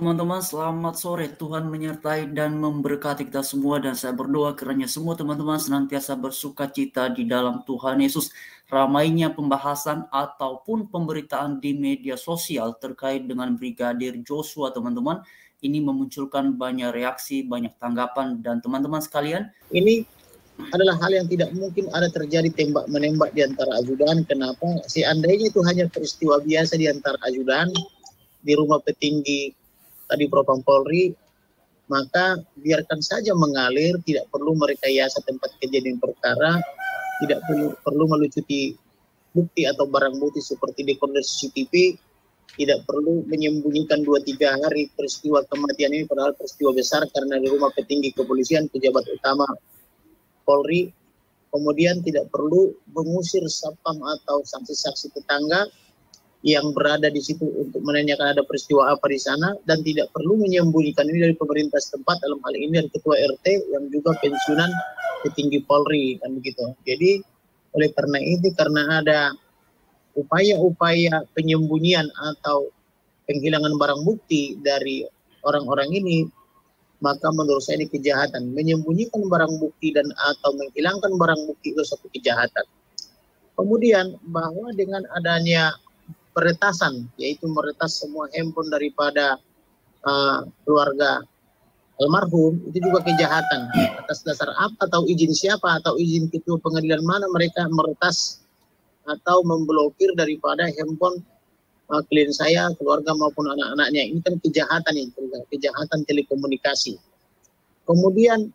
Teman-teman, selamat sore. Tuhan menyertai dan memberkati kita semua, dan saya berdoa kiranya semua teman-teman senantiasa bersukacita di dalam Tuhan Yesus. Ramainya pembahasan ataupun pemberitaan di media sosial terkait dengan Brigadir Joshua, teman-teman, ini memunculkan banyak reaksi, banyak tanggapan, dan teman-teman sekalian, ini adalah hal yang tidak mungkin ada terjadi tembak-menembak di antara ajudan. Kenapa? Seandainya itu hanya peristiwa biasa di antara ajudan di rumah petinggi tadi Propam Polri, maka biarkan saja mengalir, tidak perlu merekayasa tempat kejadian perkara, tidak perlu melucuti bukti atau barang bukti seperti dekoder CCTV, tidak perlu menyembunyikan 2-3 hari peristiwa kematian ini, padahal peristiwa besar karena di rumah petinggi kepolisian, pejabat utama Polri. Kemudian tidak perlu mengusir satpam atau saksi-saksi tetangga yang berada di situ untuk menanyakan ada peristiwa apa di sana, dan tidak perlu menyembunyikan ini dari pemerintah setempat, dalam hal ini dari ketua RT yang juga pensiunan petinggi Polri, kan begitu. Jadi oleh karena itu, karena ada upaya-upaya penyembunyian atau penghilangan barang bukti dari orang-orang ini, maka menurut saya ini kejahatan. Menyembunyikan barang bukti dan atau menghilangkan barang bukti itu satu kejahatan. Kemudian bahwa dengan adanya peretasan, yaitu meretas semua handphone daripada keluarga almarhum, itu juga kejahatan. Atas dasar apa, atau izin siapa, atau izin ketua pengadilan mana mereka meretas atau memblokir daripada handphone klien saya, keluarga maupun anak-anaknya. Ini kan kejahatan, kejahatan telekomunikasi. Kemudian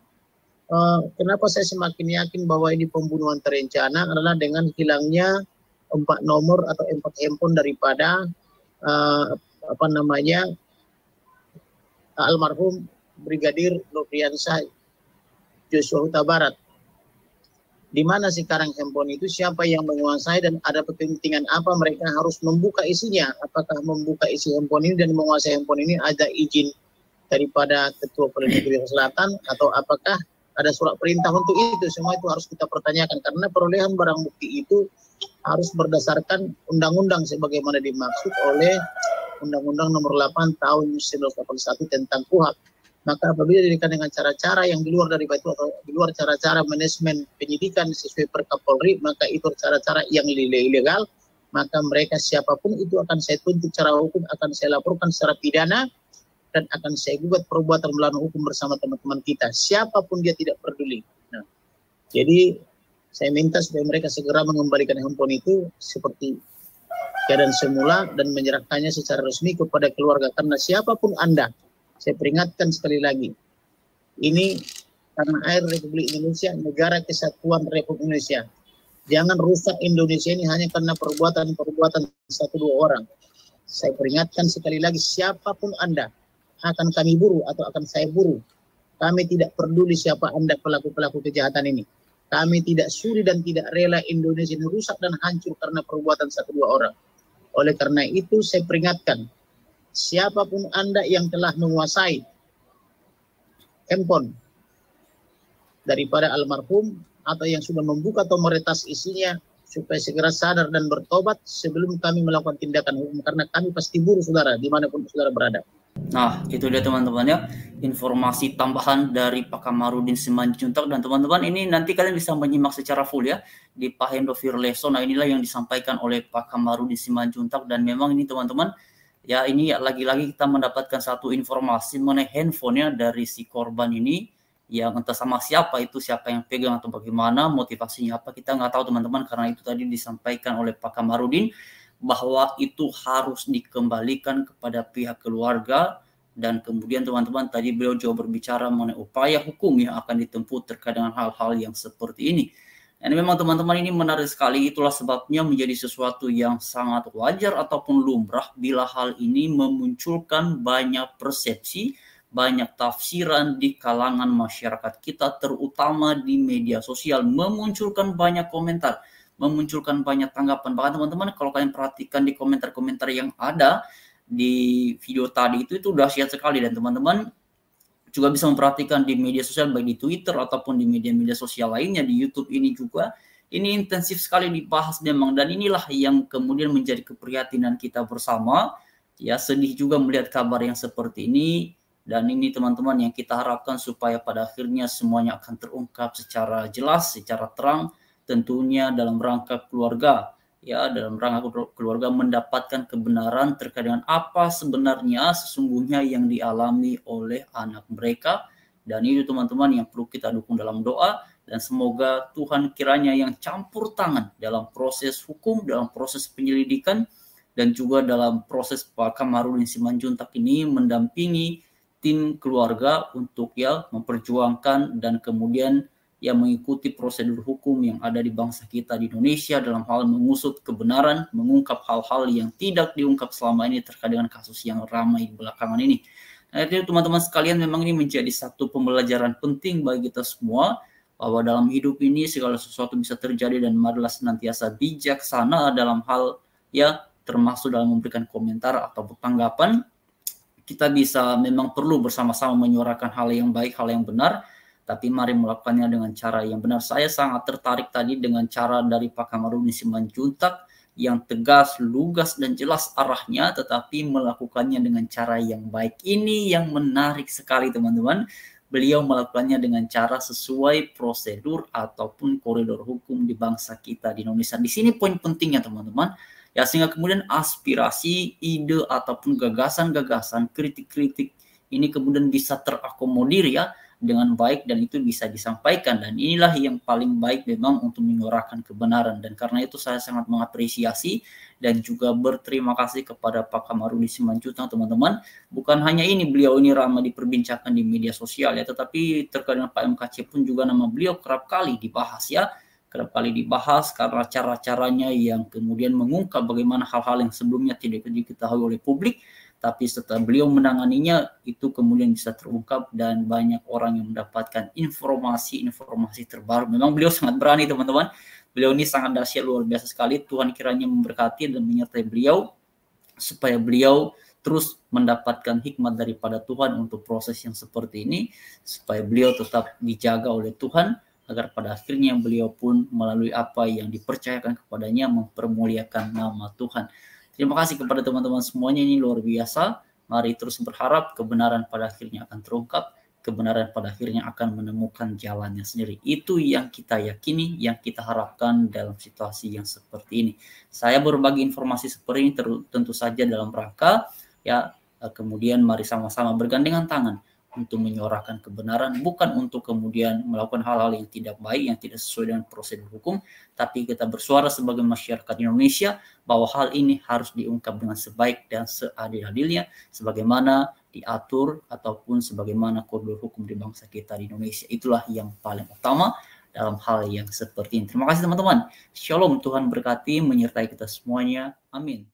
kenapa saya semakin yakin bahwa ini pembunuhan terencana adalah dengan hilangnya 4 nomor atau 4 handphone daripada almarhum Brigadir Nofriansah Joshua Huta Barat. Di mana sekarang handphone itu, siapa yang menguasai, dan ada kepentingan apa mereka harus membuka isinya? Apakah membuka isi handphone ini dan menguasai handphone ini ada izin daripada Ketua Polda Negeri Selatan, atau apakah ada surat perintah untuk itu? Semua itu harus kita pertanyakan, karena perolehan barang bukti itu harus berdasarkan undang-undang sebagaimana dimaksud oleh Undang-Undang Nomor 8 Tahun 1981 tentang KUHP. Maka apabila diberikan dengan cara-cara yang di luar dari itu, atau di luar cara-cara manajemen penyidikan sesuai Perkap Polri, maka itu cara-cara yang ilegal, maka mereka siapapun itu akan saya tuntut secara hukum, akan saya laporkan secara pidana, dan akan saya gugat perbuatan melawan hukum bersama teman-teman kita. Siapapun dia, tidak peduli. Nah, jadi saya minta supaya mereka segera mengembalikan handphone itu seperti keadaan semula dan menyerahkannya secara resmi kepada keluarga. Karena siapapun Anda, saya peringatkan sekali lagi, ini tanah air Republik Indonesia, negara kesatuan Republik Indonesia. Jangan rusak Indonesia ini hanya karena perbuatan-perbuatan 1-2 orang. Saya peringatkan sekali lagi, siapapun Anda, akan kami buru atau akan saya buru. Kami tidak peduli siapa Anda pelaku-pelaku kejahatan ini. Kami tidak sudi dan tidak rela Indonesia ini rusak dan hancur karena perbuatan 1-2 orang. Oleh karena itu saya peringatkan, siapapun Anda yang telah menguasai handphone daripada almarhum atau yang sudah membuka atau meretas isinya, supaya segera sadar dan bertobat sebelum kami melakukan tindakan hukum, karena kami pasti buru saudara dimanapun saudara berada. Nah, itu dia teman-teman ya, informasi tambahan dari Pak Kamarudin Simanjuntak. Dan teman-teman, ini nanti kalian bisa menyimak secara full ya di Pak Hendro Firleso. Nah, inilah yang disampaikan oleh Pak Kamarudin Simanjuntak. Dan memang ini teman-teman, ya ini lagi-lagi kita mendapatkan satu informasi mengenai handphonenya dari si korban ini, yang entah sama siapa itu, siapa yang pegang atau bagaimana, motivasinya apa, kita nggak tahu teman-teman, karena itu tadi disampaikan oleh Pak Kamarudin bahwa itu harus dikembalikan kepada pihak keluarga. Dan kemudian teman-teman, tadi beliau juga berbicara mengenai upaya hukum yang akan ditempuh terkait dengan hal-hal yang seperti ini. Dan memang teman-teman, ini menarik sekali. Itulah sebabnya menjadi sesuatu yang sangat wajar ataupun lumrah bila hal ini memunculkan banyak persepsi, banyak tafsiran di kalangan masyarakat kita, terutama di media sosial, memunculkan banyak komentar, memunculkan banyak tanggapan. Bahkan teman-teman, kalau kalian perhatikan di komentar-komentar yang ada di video tadi itu dahsyat sekali. Dan teman-teman juga bisa memperhatikan di media sosial, baik di Twitter ataupun di media-media sosial lainnya, di YouTube ini juga, ini intensif sekali dibahas memang. Dan inilah yang kemudian menjadi keprihatinan kita bersama, Ya, sedih juga melihat kabar yang seperti ini, dan ini teman-teman yang kita harapkan supaya pada akhirnya semuanya akan terungkap secara jelas, secara terang, tentunya dalam rangka keluarga. Ya, dalam rangka keluarga mendapatkan kebenaran terkait dengan apa sebenarnya sesungguhnya yang dialami oleh anak mereka. Dan itu teman-teman yang perlu kita dukung dalam doa, dan semoga Tuhan kiranya yang campur tangan dalam proses hukum, dalam proses penyelidikan, dan juga dalam proses Pak Kamarudin Simanjuntak ini mendampingi tim keluarga untuk ya memperjuangkan dan kemudian ya mengikuti prosedur hukum yang ada di bangsa kita di Indonesia dalam hal mengusut kebenaran, mengungkap hal-hal yang tidak diungkap selama ini terkait dengan kasus yang ramai belakangan ini. Nah, itu teman-teman sekalian, memang ini menjadi satu pembelajaran penting bagi kita semua, bahwa dalam hidup ini segala sesuatu bisa terjadi, dan marilah senantiasa bijaksana dalam hal ya termasuk dalam memberikan komentar atau tanggapan. Kita bisa memang perlu bersama-sama menyuarakan hal yang baik, hal yang benar, tapi mari melakukannya dengan cara yang benar. Saya sangat tertarik tadi dengan cara dari Pak Kamarudin Simanjuntak yang tegas, lugas, dan jelas arahnya, tetapi melakukannya dengan cara yang baik. Ini yang menarik sekali teman-teman. Beliau melakukannya dengan cara sesuai prosedur ataupun koridor hukum di bangsa kita di Indonesia. Di sini poin pentingnya teman-teman. Ya, sehingga kemudian aspirasi, ide, ataupun gagasan-gagasan, kritik-kritik ini kemudian bisa terakomodir ya dengan baik, dan itu bisa disampaikan. Dan inilah yang paling baik memang untuk menyuarakan kebenaran. Dan karena itu saya sangat mengapresiasi dan juga berterima kasih kepada Pak Kamarudin Simanjuntak teman-teman. Bukan hanya ini, beliau ini ramai diperbincangkan di media sosial ya, tetapi terkait dengan Pak MKC pun juga nama beliau kerap kali dibahas ya. Kerap kali dibahas karena cara-caranya yang kemudian mengungkap bagaimana hal-hal yang sebelumnya tidak diketahui oleh publik, tapi setelah beliau menanganinya itu kemudian bisa terungkap dan banyak orang yang mendapatkan informasi-informasi terbaru. Memang beliau sangat berani teman-teman. Beliau ini sangat dahsyat, luar biasa sekali. Tuhan kiranya memberkati dan menyertai beliau supaya beliau terus mendapatkan hikmat daripada Tuhan untuk proses yang seperti ini, supaya beliau tetap dijaga oleh Tuhan, agar pada akhirnya beliau pun melalui apa yang dipercayakan kepadanya mempermuliakan nama Tuhan. Terima kasih kepada teman-teman semuanya, ini luar biasa. Mari terus berharap kebenaran pada akhirnya akan terungkap, kebenaran pada akhirnya akan menemukan jalannya sendiri. Itu yang kita yakini, yang kita harapkan dalam situasi yang seperti ini. Saya berbagi informasi seperti ini tentu saja dalam rangka ya kemudian mari sama-sama bergandengan tangan untuk menyuarakan kebenaran, bukan untuk kemudian melakukan hal-hal yang tidak baik, yang tidak sesuai dengan prosedur hukum, tapi kita bersuara sebagai masyarakat Indonesia bahwa hal ini harus diungkap dengan sebaik dan seadil-adilnya, sebagaimana diatur ataupun sebagaimana koridor hukum di bangsa kita di Indonesia. Itulah yang paling utama dalam hal yang seperti ini. Terima kasih teman-teman. Shalom, Tuhan berkati, menyertai kita semuanya. Amin.